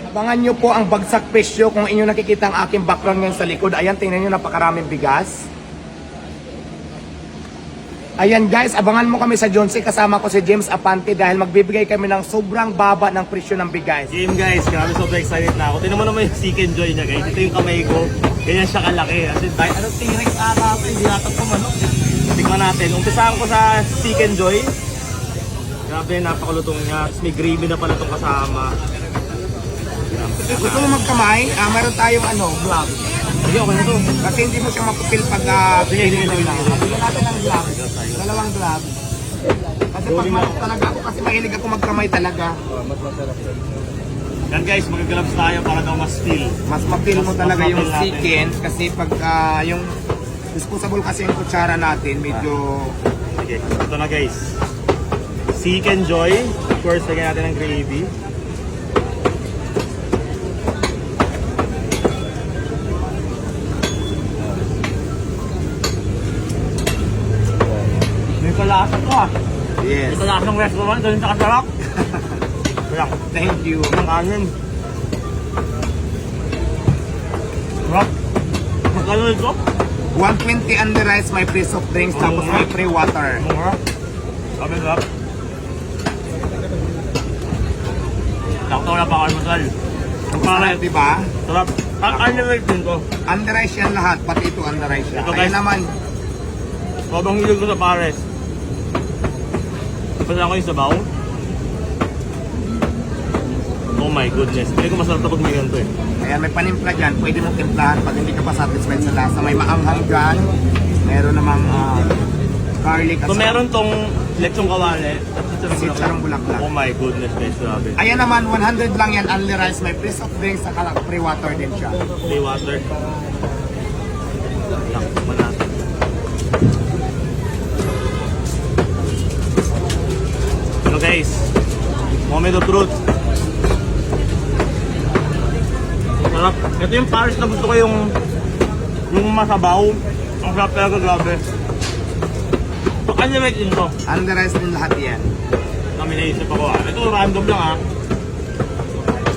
Abangan nyo po ang bagsak presyo kung inyo nakikita ang aking background ngayon sa likod. Ayan, tingnan nyo, napakaraming bigas. Ayan guys, abangan mo kami sa John C. Kasama ko si James Apante dahil magbibigay kami ng sobrang baba ng presyo ng bigas. Game guys, grabe sobrang excited na ako. Tingnan mo naman yung Seek and Joy niya guys. Ito yung kamay ko. Ganyan siya kalaki. As in, anong T-Rex ata ito? Hindi natin ito manok. Tingnan natin. Umpisahan ko sa Seek and Joy. Grabe, napakalutong niya. Tapos may gravy na pala itong kasama. Gusto mo magkamay? Meron tayong glove. Sige, okay na ito. Kasi hindi mo siya mapupil pag Sige. Bigyan natin ng glove. Dalawang glove. Kasi pag manok talaga ako, kasi mahilig ako magkamay talaga. Yan guys, mag-gloves tayo para daw mas feel. Mas mapil mo Mas talaga yung mapil natin. chicken kasi pag yung disposable kasi yung kutsara natin, medyo... Sige, ito na guys. Seek and Joy. Of course, lagyan natin ng gravy. May kalasa to ah. Yes. May kalasa ng restaurant. Ganun sa kasarap. Kaya, Thank you. ang kanin. Rock. Magkano ito? 120 on the rice, may free soft drinks, tapos may free water. Mga. Sabi sarap. Sakto na pa kalmasal. Ang pare. Sarap, diba? Sarap. Ang unlimited din to. On the rice yan lahat, pati ito on the rice yan. Ito, Kaya guys. naman, Sobrang hilig ko sa pares. Pasa ko yung sabaw. Oh my goodness. Hindi ko masarap na pag may ganito eh. ayan, may panimpla dyan, pwede mong timplahan pag hindi ka pa satisfied sa lasa. May maanghang dyan, meron namang garlic at So meron tong lechong kawali at sitsarong bulaklak. Oh my goodness guys, grabe. Ayan naman, 100 lang yan, only rice, may free soft drinks, saka free water din siya. Play water. Lang, manat. So guys, moment of truth. Sarap. Ito yung Paris na gusto ko yung masabaw. Ang sarap talaga, grabe. So, ano ba yun to? On the rice din lahat yan. Kami naisip ako ah. Ito random lang ah.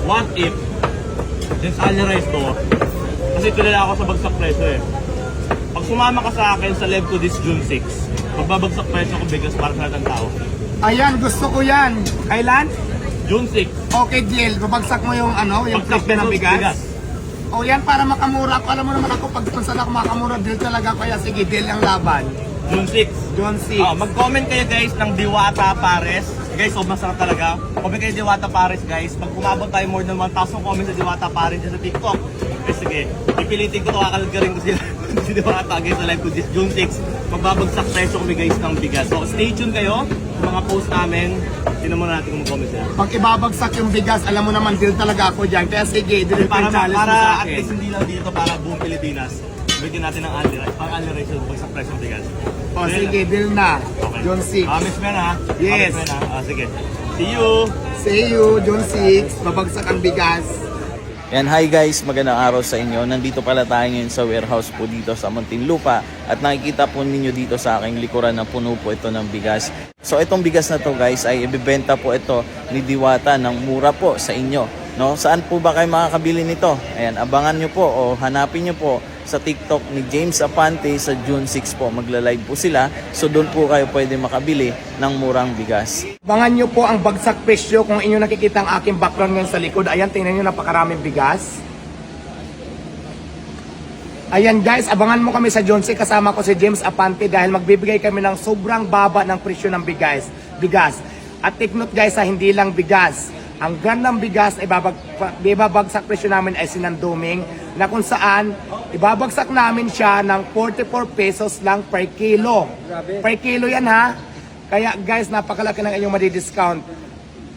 What if since Alright to, kasi kilala ako sa bagsak presyo eh. Pag sumama ka sa akin sa live ko this June 6, magbabagsak presyo ko bigas para sa lahat ng tao. Ayan, gusto ko yan. Kailan? June 6, Okay, deal. Babagsak mo yung yung bagsak presyo ng pesos bigas. O yan, para makamura ako. Alam mo naman ako, pag sponsor ako makamura, deal talaga. Kaya sige, deal ang laban. June 6. John C. Mag-comment kayo guys ng Diwata Pares. Guys, sobrang sarap talaga. Comment kayo Diwata Pares guys. Pag umabot tayo more than 1,000 comments sa Diwata Pares sa TikTok. Okay, sige. Pipilitin ko to, kakalagarin ko sila. Si Diwata guys sa live ko this June 6. Magbabagsak presyo kami guys ng bigas. So stay tuned kayo sa mga post namin. Tignan muna natin kung mag-comment sila. Pag ibabagsak yung bigas, alam mo naman, deal talaga ako dyan. Kaya sige, deal Para, yung challenge mo para sa at akin. least hindi lang dito para buong Pilipinas. Bigyan natin ng Alright. Para Alright yung bagsak presyo ng bigas. O sige, deal na. Okay. John 6. Promise mo na ha? Yes. Promise mo na. Sige. See you! See you, John 6. Babagsak ang bigas. Yan, hi guys, magandang araw sa inyo. Nandito pala tayo ngayon sa warehouse po dito sa Muntinlupa at nakikita po ninyo dito sa aking likuran na puno po ito ng bigas. So itong bigas na to guys ay ibibenta po ito ni Diwata ng mura po sa inyo. No? Saan po ba kayo makakabili nito? Ayan, abangan nyo po o hanapin nyo po sa TikTok ni James Apante sa June 6 po. Magla-live po sila. So doon po kayo pwede makabili ng murang bigas. Abangan nyo po ang bagsak presyo kung inyo nakikita ang aking background ngayon sa likod. Ayan, tingnan nyo, napakaraming bigas. Ayan guys, abangan mo kami sa John C. Kasama ko si James Apante dahil magbibigay kami ng sobrang baba ng presyo ng bigas. At take note guys, hindi lang bigas. Ang brand ng bigas na ibabagsak presyo namin ay sinanduming na kung saan ibabagsak namin siya ng 44 pesos lang per kilo. Per kilo yan ha. Kaya guys, napakalaki ng inyong madi-discount.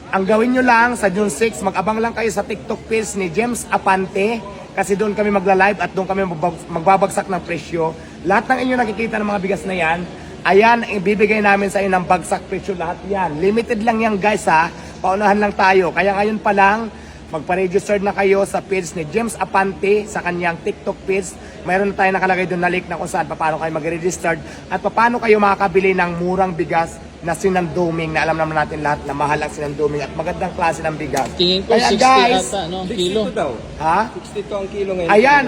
Ang gawin nyo lang sa June 6, mag-abang lang kayo sa TikTok page ni James Apante kasi doon kami magla-live at doon kami magbabagsak ng presyo. Lahat ng inyong nakikita ng mga bigas na yan, ayan, ibibigay namin sa inyo ng bagsak presyo lahat yan. Limited lang yan guys ha. Paunahan lang tayo. Kaya ngayon pa lang, magpa-register na kayo sa page ni James Apante sa kanyang TikTok page. Mayroon na tayo nakalagay doon na link na kung saan paano kayo mag-register at paano kayo makakabili ng murang bigas na sinanduming, na alam naman natin lahat na mahal ang sinanduming at magandang klase ng bigas. Tingin ko Kaya 60 guys, ata, no? Kilo. 62 daw. ha? 62 ang kilo ngayon. Ayan,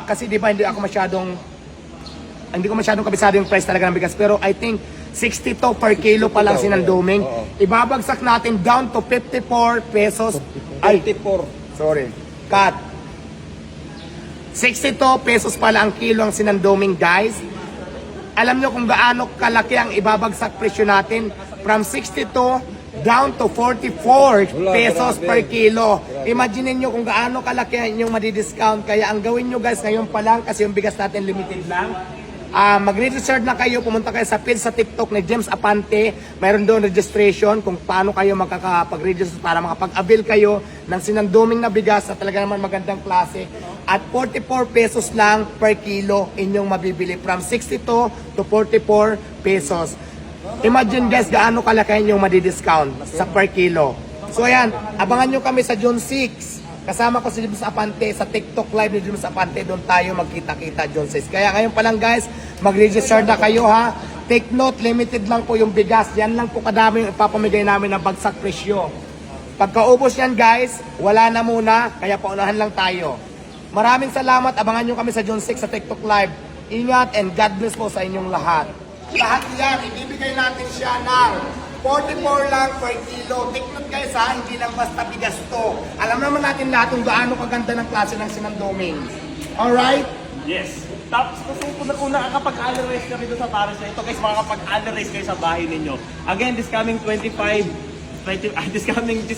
kasi di ba hindi ko masyadong kabisado yung price talaga ng bigas, pero I think 62 per kilo pa lang sinanduming. Oo. Ibabagsak natin down to 54 pesos. Ay, 54. sorry. Cut. 62 pesos pala ang kilo ang sinanduming, guys. Alam nyo kung gaano kalaki ang ibabagsak presyo natin from 62 down to 44 pesos grabe. per kilo. Imagine nyo kung gaano kalaki ang inyong madidiscount. Kaya ang gawin nyo guys ngayon pa lang, kasi yung bigas natin limited lang. Mag-register na kayo, pumunta kayo sa page sa TikTok ni James Apante. Mayroon doon registration kung paano kayo makakapag-register para makapag-avail kayo ng sinanduming na bigas na talaga naman magandang klase. At 44 pesos lang per kilo inyong mabibili from 62 to 44 pesos. Imagine guys gaano kalaki yung madidiscount sa per kilo. So ayan, abangan nyo kami sa June 6. Kasama ko si James Apante sa TikTok live ni James Apante. Doon tayo magkita-kita June 6. Kaya ngayon pa lang guys, mag-register na kayo ha. Take note, limited lang po yung bigas. Yan lang po kadami yung ipapamigay namin na bagsak presyo. Pagkaubos yan guys, wala na muna. Kaya paunahan lang tayo. Maraming salamat. Abangan nyo kami sa June 6 sa TikTok live. Ingat and God bless po sa inyong lahat. Lahat yan, ibibigay natin siya ng 44 lang per kilo. Take note guys ha, hindi lang basta bigas to. Alam naman natin lahat kung gaano kaganda ng klase ng sinanduming. Alright? Yes. Tapos kung nakakapag-alerace kami doon sa Paris na ito, guys, makakapag-alerace kayo sa bahay ninyo. Again, this coming this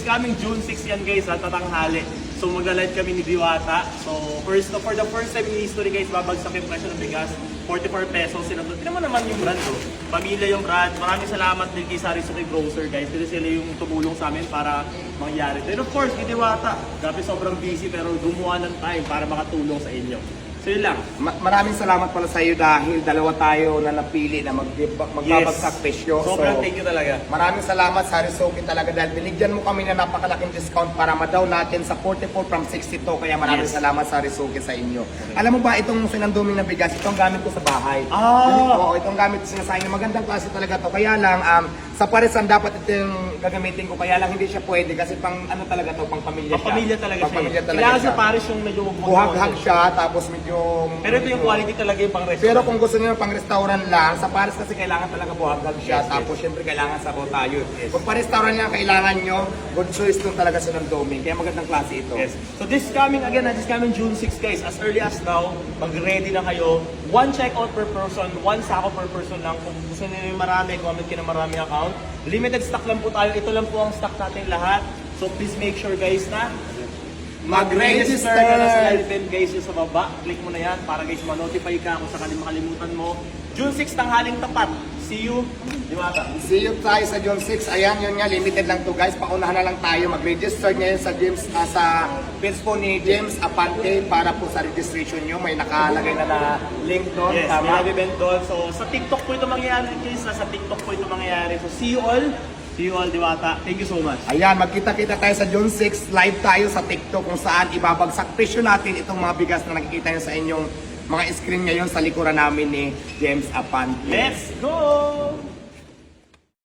coming June 6 yan guys, tatanghali. So mag-live kami ni Diwata. So for the first time in history guys, babagsak yung presyo ng bigas. 44 pesos. Tignan mo naman yung brand, oh. Pamilya yung brand. Maraming salamat din kay Sari-Suki Grocer guys. Kasi sila yung tumulong sa amin para mangyari. And of course, kay Diwata. Grabe sobrang busy pero gumawa ng time para makatulong sa inyo. So yun lang. Maraming salamat pala sa iyo dahil dalawa tayo na napili na magbabagsak presyo. Sobrang thank you talaga. Maraming salamat sa Sari-Suki talaga dahil binigyan mo kami na napakalaking discount para madaw natin sa 44 from 62. Kaya maraming salamat sa Sari-Suki sa inyo. Alam mo ba itong sinanduming na bigas, itong gamit ko sa bahay. Oo, itong gamit ko sa inyo. Magandang klase talaga to. Kaya lang, sa parisan dapat ito yung gagamitin ko. Kaya lang hindi siya pwede kasi pang ano talaga to, pang pamilya siya. Pamilya talaga siya. Pamilya talaga Kailangan siya. sa Paris yung medyo Buhag-hag siya, tapos medyo... Pero ito yung quality talaga yung pang restaurant. Pero kung gusto niyo pang restaurant lang, sa Paris kasi kailangan talaga buhag-hag siya. Tapos syempre kailangan sabaw tayo. Kung pa restaurant niya kailangan nyo, good choice nung talaga sa Doming. Kaya magandang klase ito. Yes. So this coming June 6 guys, as early as now, mag-ready na kayo. 1 checkout per person, 1 sako per person lang. Kung gusto niyo yung marami, comment kayo ng marami account. Limited stock lang po tayo. Ito lang po ang stock natin lahat. So please make sure guys na mag-register ka na sa live guys yung sa baba. Click mo na yan para guys ma-notify ka kung sakali makalimutan mo. June 6 tanghaling tapat. See you, Diwata. See you tayo sa June 6. Ayan, yun nga, limited lang to guys. Paunahan na lang tayo. Mag-register ngayon sa James, sa page po ni James Apante para po sa registration nyo. May nakalagay na link doon. Yes, may Tama? event doon. So sa TikTok po ito mangyayari guys. Sa TikTok po ito mangyayari. So see you all. See you all, Diwata. Thank you so much. Ayan, magkita-kita tayo sa June 6. Live tayo sa TikTok kung saan ibabagsak presyo natin itong mga bigas na nakikita nyo sa inyong mga screen ngayon sa likuran namin ni James Apante. Let's go!